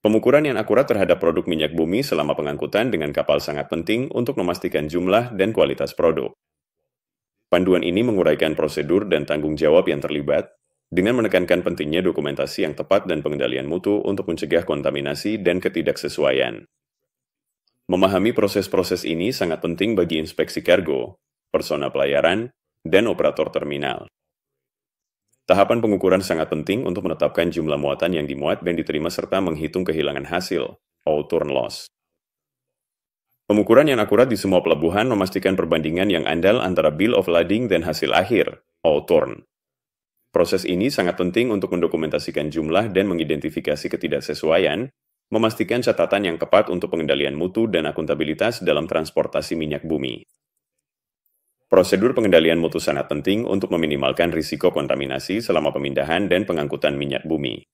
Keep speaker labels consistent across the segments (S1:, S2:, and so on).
S1: Pengukuran yang akurat terhadap produk minyak bumi selama pengangkutan dengan kapal sangat penting untuk memastikan jumlah dan kualitas produk. Panduan ini menguraikan prosedur dan tanggung jawab yang terlibat, dengan menekankan pentingnya dokumentasi yang tepat dan pengendalian mutu untuk mencegah kontaminasi dan ketidaksesuaian. Memahami proses-proses ini sangat penting bagi inspeksi kargo, personel pelayaran, dan operator terminal. Tahapan pengukuran sangat penting untuk menetapkan jumlah muatan yang dimuat dan diterima serta menghitung kehilangan hasil, outturn loss. Pengukuran yang akurat di semua pelabuhan memastikan perbandingan yang andal antara bill of lading dan hasil akhir, outturn. Proses ini sangat penting untuk mendokumentasikan jumlah dan mengidentifikasi ketidaksesuaian, memastikan catatan yang tepat untuk pengendalian mutu dan akuntabilitas dalam transportasi minyak bumi. Prosedur pengendalian mutu sangat penting untuk meminimalkan risiko kontaminasi selama pemindahan dan pengangkutan minyak bumi.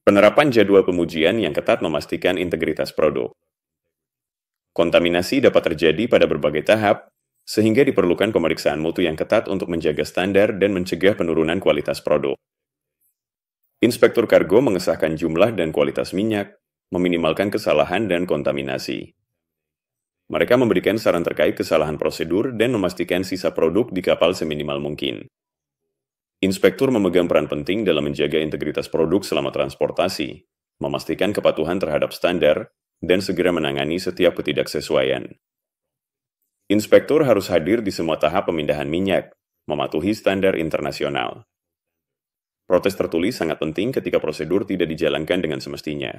S1: Penerapan jadwal pengujian yang ketat memastikan integritas produk. Kontaminasi dapat terjadi pada berbagai tahap, sehingga diperlukan pemeriksaan mutu yang ketat untuk menjaga standar dan mencegah penurunan kualitas produk. Inspektur kargo mengesahkan jumlah dan kualitas minyak, meminimalkan kesalahan dan kontaminasi. Mereka memberikan saran terkait kesalahan prosedur dan memastikan sisa produk di kapal seminimal mungkin. Inspektur memegang peran penting dalam menjaga integritas produk selama transportasi, memastikan kepatuhan terhadap standar, dan segera menangani setiap ketidaksesuaian. Inspektur harus hadir di semua tahap pemindahan minyak, mematuhi standar internasional. Protes tertulis sangat penting ketika prosedur tidak dijalankan dengan semestinya.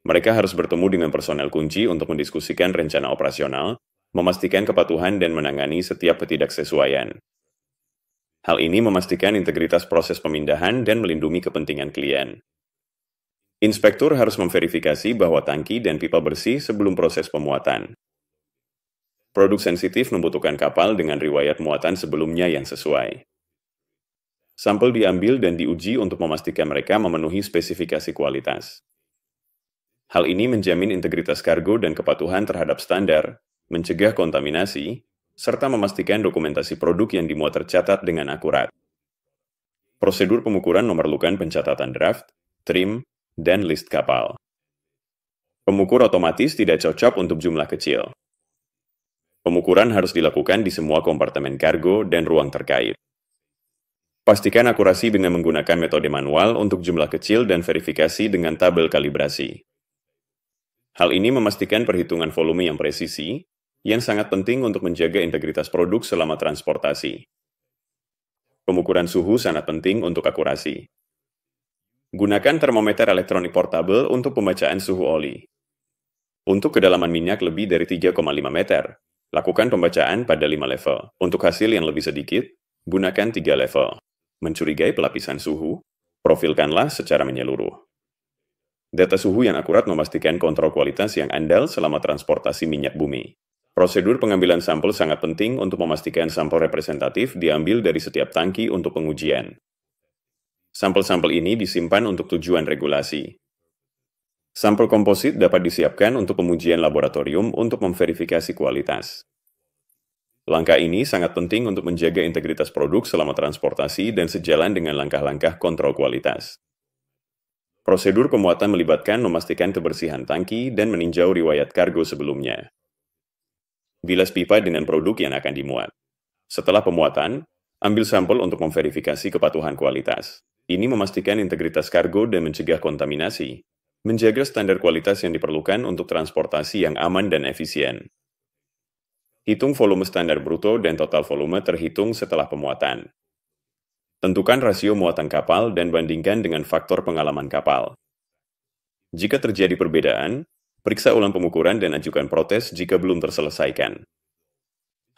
S1: Mereka harus bertemu dengan personel kunci untuk mendiskusikan rencana operasional, memastikan kepatuhan dan menangani setiap ketidaksesuaian. Hal ini memastikan integritas proses pemindahan dan melindungi kepentingan klien. Inspektur harus memverifikasi bahwa tangki dan pipa bersih sebelum proses pemuatan. Produk sensitif membutuhkan kapal dengan riwayat muatan sebelumnya yang sesuai. Sampel diambil dan diuji untuk memastikan mereka memenuhi spesifikasi kualitas. Hal ini menjamin integritas kargo dan kepatuhan terhadap standar, mencegah kontaminasi, serta memastikan dokumentasi produk yang dimuat tercatat dengan akurat. Prosedur pengukuran memerlukan pencatatan draft, trim, dan list kapal. Pengukur otomatis tidak cocok untuk jumlah kecil. Pengukuran harus dilakukan di semua kompartemen kargo dan ruang terkait. Pastikan akurasi dengan menggunakan metode manual untuk jumlah kecil dan verifikasi dengan tabel kalibrasi. Hal ini memastikan perhitungan volume yang presisi, yang sangat penting untuk menjaga integritas produk selama transportasi. Pengukuran suhu sangat penting untuk akurasi. Gunakan termometer elektronik portable untuk pembacaan suhu oli. Untuk kedalaman minyak lebih dari 3,5 meter, lakukan pembacaan pada 5 level. Untuk hasil yang lebih sedikit, gunakan 3 level. Mencurigai pelapisan suhu, profilkanlah secara menyeluruh. Data suhu yang akurat memastikan kontrol kualitas yang andal selama transportasi minyak bumi. Prosedur pengambilan sampel sangat penting untuk memastikan sampel representatif diambil dari setiap tangki untuk pengujian. Sampel-sampel ini disimpan untuk tujuan regulasi. Sampel komposit dapat disiapkan untuk pengujian laboratorium untuk memverifikasi kualitas. Langkah ini sangat penting untuk menjaga integritas produk selama transportasi dan sejalan dengan langkah-langkah kontrol kualitas. Prosedur pemuatan melibatkan memastikan kebersihan tangki dan meninjau riwayat kargo sebelumnya. Bilas pipa dengan produk yang akan dimuat. Setelah pemuatan, ambil sampel untuk memverifikasi kepatuhan kualitas. Ini memastikan integritas kargo dan mencegah kontaminasi, menjaga standar kualitas yang diperlukan untuk transportasi yang aman dan efisien. Hitung volume standar bruto dan total volume terhitung setelah pemuatan. Tentukan rasio muatan kapal dan bandingkan dengan faktor pengalaman kapal. Jika terjadi perbedaan, periksa ulang pengukuran dan ajukan protes jika belum terselesaikan.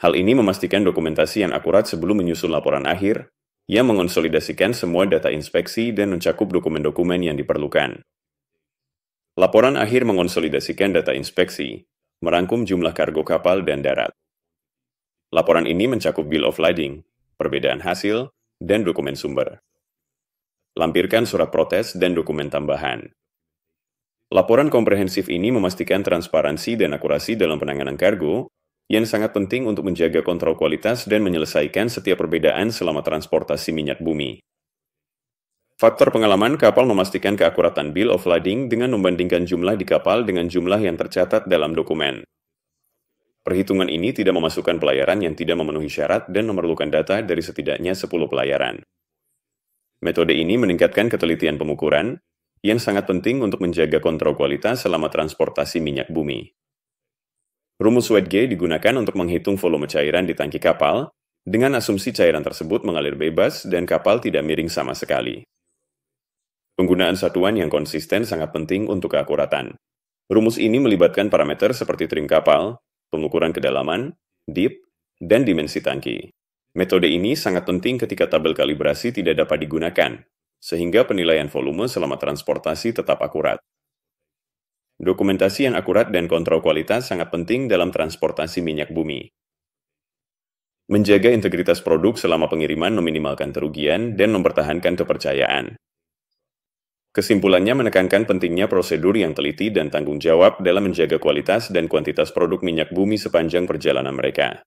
S1: Hal ini memastikan dokumentasi yang akurat sebelum menyusun laporan akhir, yang mengonsolidasikan semua data inspeksi dan mencakup dokumen-dokumen yang diperlukan. Laporan akhir mengonsolidasikan data inspeksi, merangkum jumlah kargo kapal dan darat. Laporan ini mencakup bill of lading, perbedaan hasil, dan dokumen sumber. Lampirkan surat protes dan dokumen tambahan. Laporan komprehensif ini memastikan transparansi dan akurasi dalam penanganan kargo, yang sangat penting untuk menjaga kontrol kualitas dan menyelesaikan setiap perbedaan selama transportasi minyak bumi. Faktor pengalaman kapal memastikan keakuratan Bill of Lading dengan membandingkan jumlah di kapal dengan jumlah yang tercatat dalam dokumen. Perhitungan ini tidak memasukkan pelayaran yang tidak memenuhi syarat dan memerlukan data dari setidaknya 10 pelayaran. Metode ini meningkatkan ketelitian pengukuran, yang sangat penting untuk menjaga kontrol kualitas selama transportasi minyak bumi. Rumus Wedge digunakan untuk menghitung volume cairan di tangki kapal, dengan asumsi cairan tersebut mengalir bebas dan kapal tidak miring sama sekali. Penggunaan satuan yang konsisten sangat penting untuk keakuratan. Rumus ini melibatkan parameter seperti trim kapal, pengukuran kedalaman, dip, dan dimensi tangki. Metode ini sangat penting ketika tabel kalibrasi tidak dapat digunakan, sehingga penilaian volume selama transportasi tetap akurat. Dokumentasi yang akurat dan kontrol kualitas sangat penting dalam transportasi minyak bumi. Menjaga integritas produk selama pengiriman meminimalkan kerugian dan mempertahankan kepercayaan. Kesimpulannya menekankan pentingnya prosedur yang teliti dan tanggung jawab dalam menjaga kualitas dan kuantitas produk minyak bumi sepanjang perjalanan mereka.